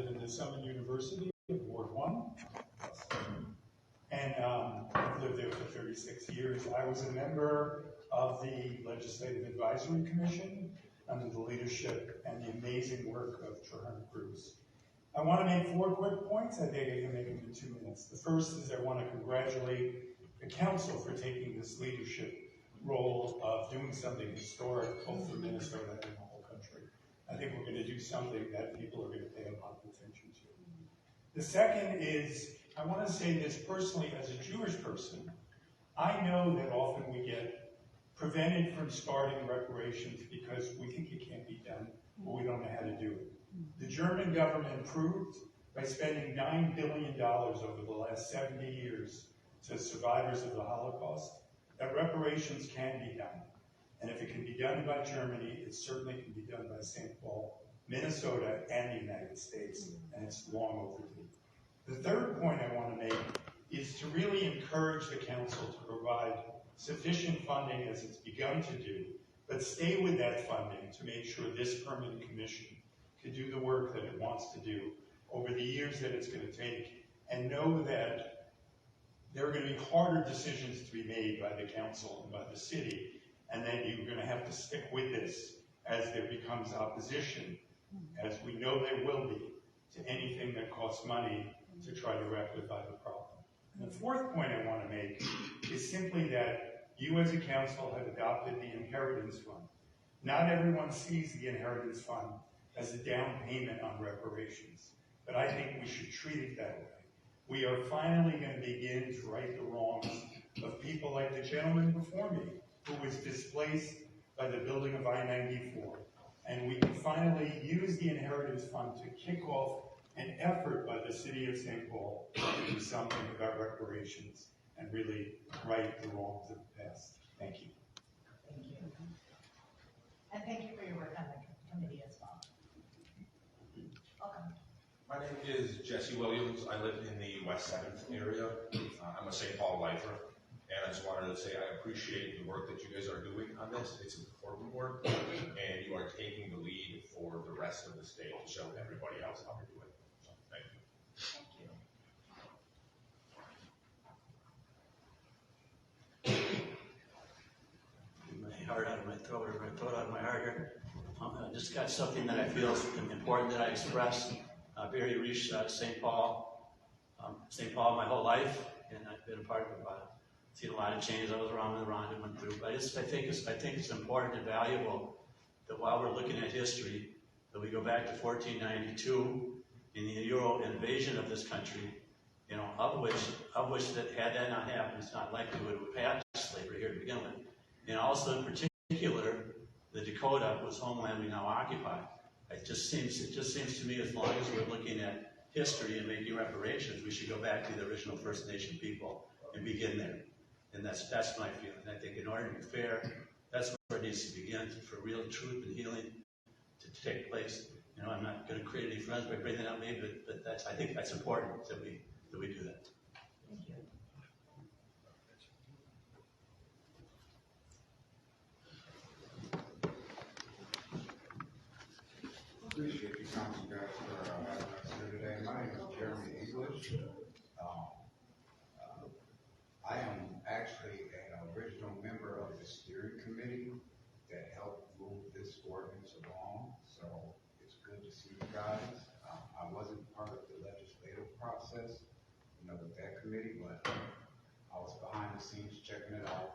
president of Summit University of Ward 1. And I've lived there for 36 years. I was a member of the Legislative Advisory Commission under the leadership and the amazing work of Traherne Cruz. I want to make 4 quick points. I think I can make them in 2 minutes. The first is I want to congratulate the council for taking this leadership role of doing something historic, both for Minnesota and the whole country. I think we're going to do something that people are going to pay a lot of attention to. The second is, I want to say this personally as a Jewish person. I know that often we get prevented from starting reparations because we think it can't be done, but we don't know how to do it. The German government proved by spending $9 billion over the last 70 years to survivors of the Holocaust that reparations can be done. And if it can be done by Germany, it certainly can be done by St. Paul, Minnesota, and the United States, and it's long overdue. The third point I want to make is to really encourage the council to provide sufficient funding as it's begun to do, but stay with that funding to make sure this permanent commission can do the work that it wants to do over the years that it's going to take, and know that there are going to be harder decisions to be made by the council and by the city, and that you're going to have to stick with this as there becomes opposition, as we know there will be, to anything that costs money to try to rectify the problem. And the fourth point I want to make is simply that you as a council have adopted the Inheritance Fund. Not everyone sees the Inheritance Fund as a down payment on reparations, but I think we should treat it that way. We are finally going to begin to right the wrongs of people like the gentleman before me, who was displaced by the building of I-94. And we can finally use the Inheritance Fund to kick off an effort by the city of St. Paul to do something about reparations and really right the wrongs of the past. Thank you. Thank you. And thank you for your work on the committee as well. Welcome. My name is Jesse Williams. I live in the West 7th area. I'm a St. Paul lifer, and I just wanted to say I appreciate the work that you guys are doing on this. It's important work, and you are taking the lead for the rest of the state to show everybody else how to do it. So, thank you. Thank you. My heart out of my throat, or my throat out of my heart here. I just got something that I feel is important that I express. Barry Reich, St. Paul. St. Paul my whole life, and I've been a part of seen a lot of changes. I was around when Rhonda went through, but I think it's important and valuable that while we're looking at history, that we go back to 1492 in the Euro invasion of this country, you know, of which that had that not happened, it's not likely we would have had slavery here to begin with. And also in particular, the Dakota was homeland we now occupy. It just seems to me, as long as we're looking at history and making reparations, we should go back to the original First Nation people and begin there. And that's my feeling. I think in order to be fair, that's where it needs to begin, for real truth and healing to take place. You know, I'm not going to create any friends by bringing that up, maybe, but I think that's important that we do that. Thank you. Appreciate you council guys for having us here today. My name is Jeremy English. I am actually an original member of the steering committee that helped move this ordinance along, so it's good to see you guys. I wasn't part of the legislative process, with that committee, but I was behind the scenes checking it out,